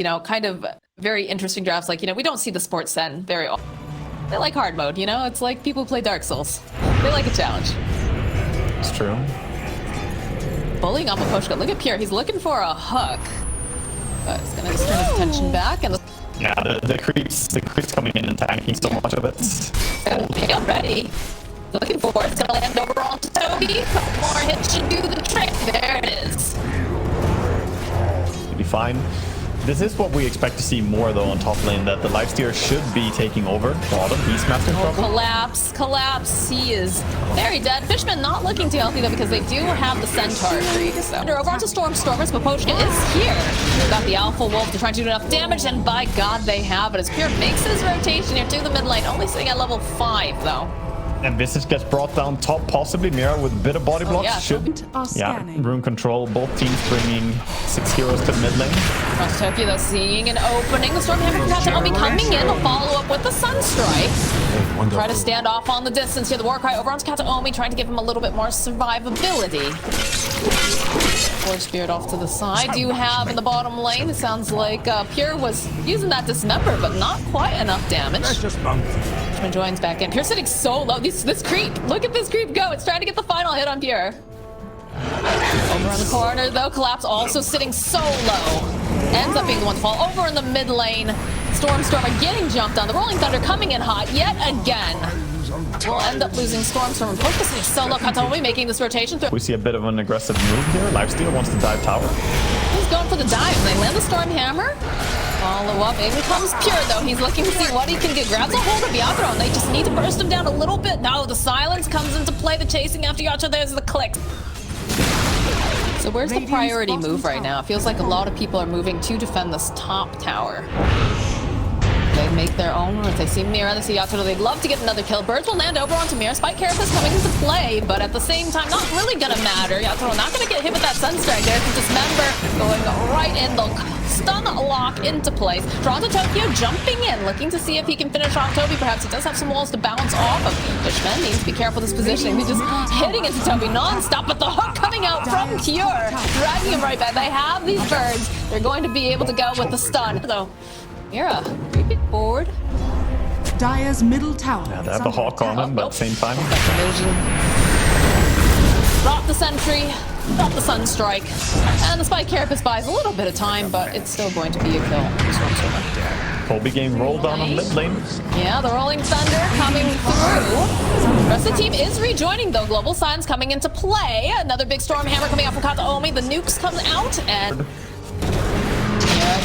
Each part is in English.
you know, kind of very interesting drafts. Like, you know, we don't see the sports sen very often. They like hard mode, you know? It's like people who play Dark Souls. They like a challenge. It's true. Bullying on Maposhka. Look at Pure. He's looking for a hook. But he's gonna just turn his attention back and yeah, the creeps coming in and tanking so much of it. okay, I'm ready. Looking for it. It's gonna land over onto Toby. Couple more hits should do the trick. There it is. It'll be fine. This is what we expect to see more though on top lane, that the lifesteal should be taking over bottom. He's massive trouble. Collapse. He is very dead. Fishman not looking too healthy though because they do have the Centaur streak. So over onto Stormers. Maposhka is here. Got the Alpha Wolf to try to do enough damage, and by God they have it. As Pure makes his rotation here to the mid lane, only sitting at level 5 though. And Visage gets brought down top, possibly Mira with a bit of body blocks. Room control. Both teams bringing 6 heroes to the mid lane. Across Tokyo, though, seeing an opening. The Stormhammer from Kataomi coming in. Will follow up with the Sunstrike. Try to stand off on the distance here. The Warcry over onto Kataomi, trying to give him a little bit more survivability. Forge Spirit off to the side. Do you have in the bottom lane? It sounds like Pure was using that Dismember, but not quite enough damage. Fishman joins back in. Pure sitting so low. This creep. Look at this creep go. It's trying to get the final hit on Pure. Over on the corner, though. Collapse also sitting so low. Ends up being the one to fall. Over in the mid lane. Stormer getting jumped on. The Rolling Thunder coming in hot yet again. We'll end up losing Storm and Poke sitting so low. Kataomi making this rotation through. We see a bit of an aggressive move here. Lifesteal wants to dive tower. He's going for the dive. They land the Stormhammer. Follow up. In comes Pure, though. He's looking to see what he can get. Grabs a hold of Yatoro, and they just need to burst him down a little bit. No, the silence comes into play. The chasing after Yatoro. There's the click. So where's the priority move right now? It feels like a lot of people are moving to defend this top tower. They make their own, or if they see Mira, they see Yatoro, they'd love to get another kill. Birds will land over onto Mira. Spike Carapace coming into play, but at the same time, not really gonna matter. Yatoro not gonna get hit with that Sunstrike. There's the Dismember going right in. The stun lock into place. Drawn to Tokyo, jumping in, looking to see if he can finish off Toby. Perhaps he does have some walls to bounce off of. Fishman needs to be careful with his positioning. He's just hitting into Toby non-stop, but the hook coming out from Pure, dragging him right back. They have these birds. They're going to be able to go with the stun. So Mira, creep it forward. Dire's middle tower. Yeah, they have the Hawk on him, but at the same time. Drop the Sentry, drop the Sunstrike, and the Spike Carapace buys a little bit of time, but it's still going to be a kill. Colby game rolled down on mid lane. Yeah, the Rolling Thunder coming through. The rest of the team is rejoining, though. Global Silence coming into play. Another big Stormhammer coming out from Kataomi. The nukes come out, and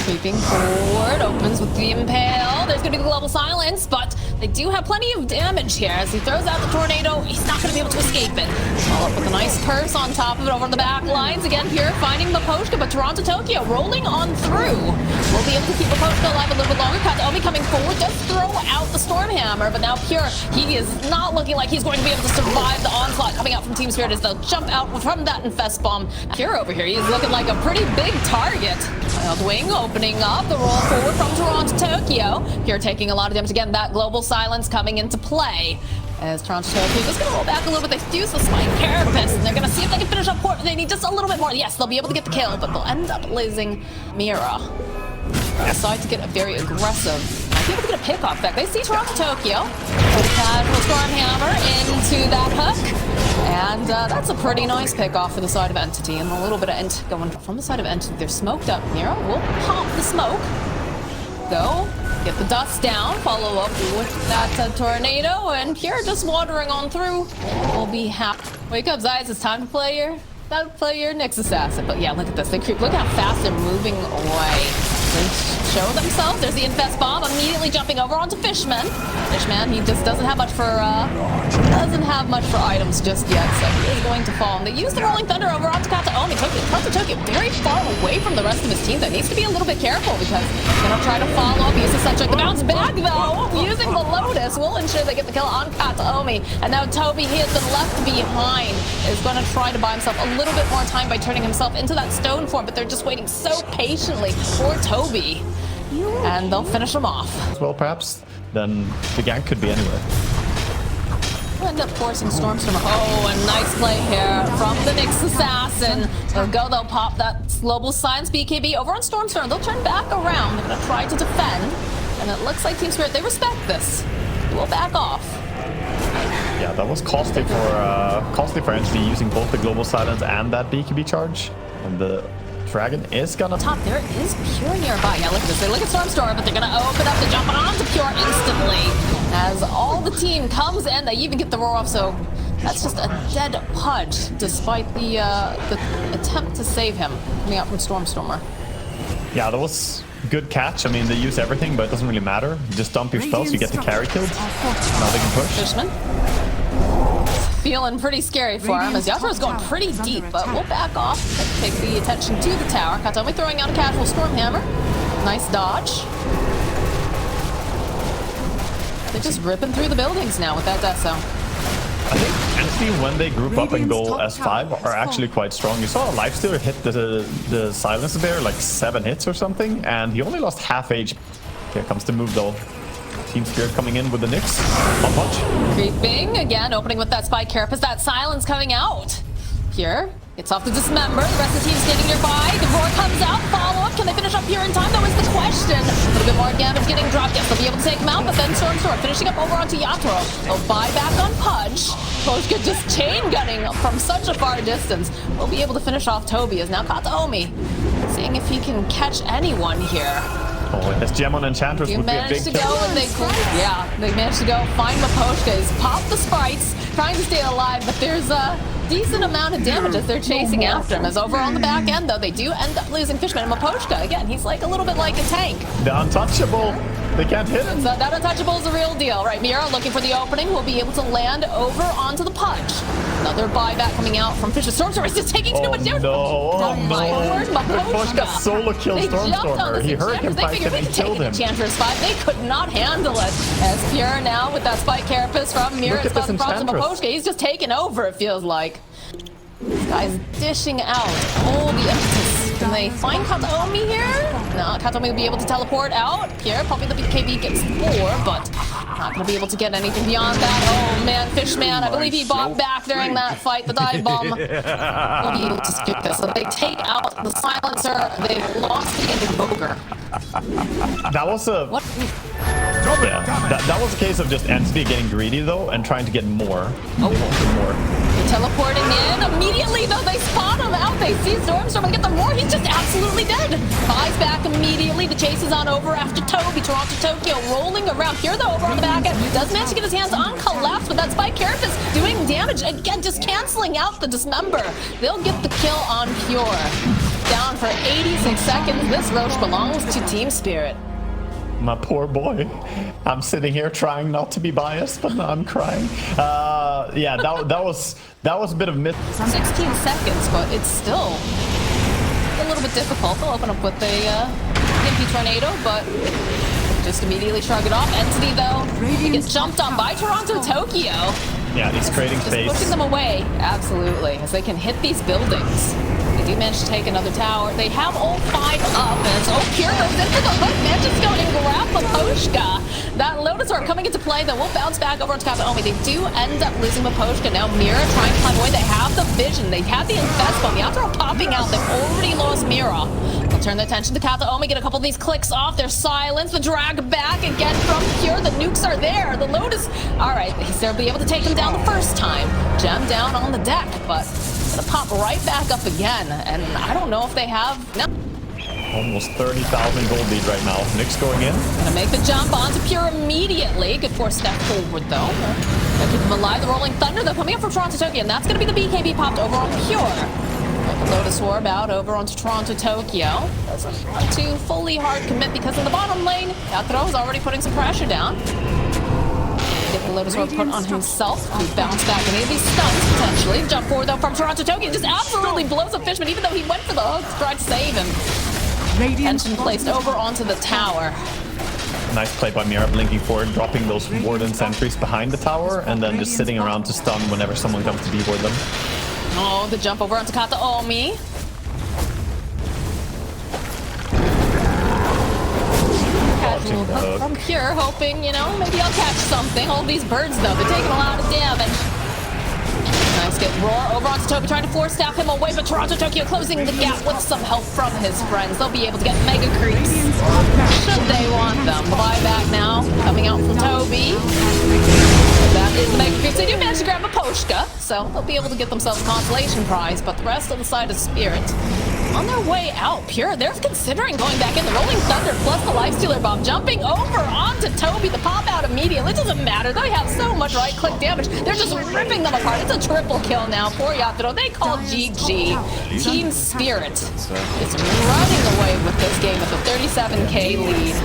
creeping forward, opens with the Impale. There's going to be the Global Silence, but they do have plenty of damage here. As he throws out the Tornado, he's not going to be able to escape it. Follow up with a nice curse on top of it over the back lines. Again, Pure finding Maposhka, but Toronto Tokyo rolling on through. We'll be able to keep Maposhka alive a little bit longer. Kataomi coming forward, does throw out the Stormhammer, but now Pure, he is not looking like he's going to be able to survive the onslaught coming out from Team Spirit as they'll jump out from that Infest Bomb. Pure over here, he's looking like a pretty big target. Wild Wing opening up, the roll forward from Toronto Tokyo. Pure taking a lot of damage. Again, that Global Silence coming into play. As Toronto Tokyo just going to roll back a little bit. They use the Spike Carapace, and they're going to see if they can finish up port. They need just a little bit more. Yes, they'll be able to get the kill, but they'll end up losing Mira. They decide to get a very aggressive. Might be able to get a pick off back. They see Toronto Tokyo. Casual Stormhammer into that hook. And that's a pretty nice pick off for the side of Entity. And a little bit of Ent going from the side of Entity. They're smoked up. Mira will pop the smoke. Go. Get the dust down. Follow up with that Tornado. And Pure just wandering on through. We'll be happy. Wake up, Zayas. It's time to play your Nexus asset. But yeah, look at this. They creep. Look how fast they're moving away. They show themselves. There's the Infest Bomb immediately jumping over onto Fishman. Fishman, he just doesn't have much for items just yet, so he is going to fall. And they use the Rolling Thunder over onto Kataomi. Tokyo very far away from the rest of his team. That needs to be a little bit careful because they're gonna try to follow up. Use the Sunstrike. The bounce back though, using the Lotus will ensure they get the kill on Kataomi. And now Toby, he has been left behind, is going to try to buy himself a little bit more time by turning himself into that stone form, but they're just waiting so patiently for Toby. And they'll finish him off. Well, perhaps then the gank could be anywhere. We'll end up forcing Stormstorm. Oh, a nice play here from the Nyx assassin. They'll go, they'll pop that global science BKB over on Stormstorm. They'll turn back around. They're gonna try to defend. And it looks like Team Spirit, they respect this. We'll back off. Yeah, that was costly for Entity using both the global silence and that BKB charge. And the dragon is gonna top. There is Pure nearby. Yeah, look at this. They look at Stormstorm, but they're gonna open up to jump onto Pure instantly. As all the team comes in, they even get the roar off. So that's just a dead Pudge, despite the attempt to save him coming out from Stormstormer. Yeah, that was good catch. I mean, they use everything, but it doesn't really matter. You just dump your spells, you get the carry killed. Now they can push. Fishman. Feeling pretty scary for him as Yasuo's going pretty deep, but we'll back off. Take the attention to the tower. Katomi throwing out a casual Stormhammer. Nice dodge. They're just ripping through the buildings now with that Deso. I think Entity, when they group up and go S5, are actually quite strong. You saw Lifestealer hit the silencer there like 7 hits or something, and he only lost half HP. Here comes the move though. Team Spirit coming in with the Nyx. One punch. Creeping again, opening with that Spike Carapace. That silence coming out. Pure gets off the Dismember. The rest of the team standing nearby. The roar comes out. Follow up. Can they finish up Pure in time? That was the question. A little bit more damage getting dropped. Yes, they'll be able to take him out, but then Stormstorm finishing up over onto Yatoro. They'll buy back on Pudge. Poshka just chain gunning from such a far distance. We'll be able to finish off Toby as now Kataomi seeing if he can catch anyone here. Oh, and this gem on Enchantress would be a big to kill. go and they managed to go find Maposhka. He's popped the sprites, trying to stay alive, but there's a decent amount of damage as they're chasing after him. As over on the back end, though, they do end up losing Fishman and Maposhka. Again, he's like a little bit like a tank. The untouchable. They can't hit him. So that untouchable is a real deal. Right, Mira looking for the opening. Will be able to land over onto the Pudge. Another buyback coming out from Fisher. Stormstormer is just taking too much damage. Oh no! Maposhka solo killed Stormstormer. He hurricane piped him and killed him. Enchantress 5. They could not handle it. As Pure now with that Spike Carapace from Mira is causing problems with Maposhka. He's just taking over, it feels like. This guy's dishing out all the impetus. Can they find Kataomi here? No, Kataomi will be able to teleport out. Pierre, probably the BKB gets 4, but not going to be able to get anything beyond that. Oh man, Fishman, I believe he bought back during that fight, the dive bomb. Will be able to skip this. So they take out the silencer. They've lost the Invoker. That was a... What? Yeah, that was a case of just Entity getting greedy though and trying to get more. Oh. They wanted more. They're teleporting in. Immediately though, they spot him out. They see Stormstorm and get the roar. He's just absolutely dead. Buys back immediately. The chase is on over after Toby. Toronto Tokyo rolling around. Here though, over on the back end. Does manage to get his hands on Collapse, but that Spike Carapace doing damage. Again, just canceling out the Dismember. They'll get the kill on Pure. Down for 86 seconds. This Roche belongs to Team Spirit. My poor boy. I'm sitting here trying not to be biased, but now I'm crying. Yeah, that was a bit of myth. 16 seconds, but it's still a little bit difficult. They'll open up with a Gimpy Tornado, but just immediately shrug it off. Entity, though, they get jumped on by Toronto Tokyo. Yeah, he's creating space. Pushing them away, absolutely, as they can hit these buildings. They do manage to take another tower. They have all 5 up, and Pure goes in for the hook. Manages to go and grab Maposhka. That Lotus Orb coming into play, then we'll bounce back over to Kataomi. They do end up losing Maposhka. Now Mira trying to climb away. They have the vision. They have the Infest Bomb. The Yatoro popping out. They've already lost Mira. They'll turn their attention to Kataomi, get a couple of these clicks off. Their silence, the drag back again from Pure. The nukes are there. The Lotus, all right, they'll be able to take them down the first time. Gem down on the deck, but gonna pop right back up again. And I don't know if they have... No. Almost 30,000 gold lead right now. Nyx going in. Gonna make the jump onto Pure immediately. Good 4-step forward, though. Gonna keep them alive. The Rolling Thunder, though, coming up from Toronto Tokyo. And that's gonna be the BKB popped over on Pure. Like the Lotus Orb out over onto Toronto Tokyo. Doesn't want to fully hard commit because in the bottom lane, Yatoro is already putting some pressure down. Get the Lotus Orb put on himself. He bounce back any of these stuns, potentially. Jump forward, though, from Toronto Tokyo. Just absolutely blows up Fishman, even though he went for the hook to try to save him. Tension placed over onto the tower. Nice play by Mira, blinking forward, dropping those Warden sentries behind the tower, and then just sitting around to stun whenever someone comes to deboard them. Oh, the jump over onto Kataomi. watching the hook. From Pure, hoping, you know, maybe I'll catch something. All these birds, though, they're taking a lot of damage. Nice get Roar over onto Toby, trying to force staff him away, but Toronto Tokyo closing the gap with some help from his friends. They'll be able to get mega creeps should they want them. The buyback now coming out from Toby. That is the mega creeps. They do manage to grab a Poshka, so they'll be able to get themselves a consolation prize, but the rest of the side of Spirit on their way out. Pure, they're considering going back in. The Rolling Thunder plus the Lifestealer Bomb jumping over onto Toby. The pop out immediately. It doesn't matter. They have so much right-click damage. They're just ripping them apart. It's a triple kill now for Yatoro. They call GG. Team Spirit is running away with this game with a 37k lead.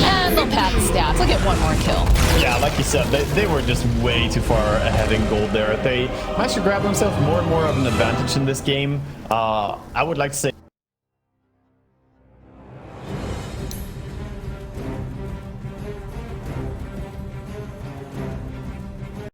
And they'll pad the stats. They'll get one more kill. Yeah, like you said, they were just way too far ahead in gold there. They managed to grab themselves more and more of an advantage in this game. I would like to say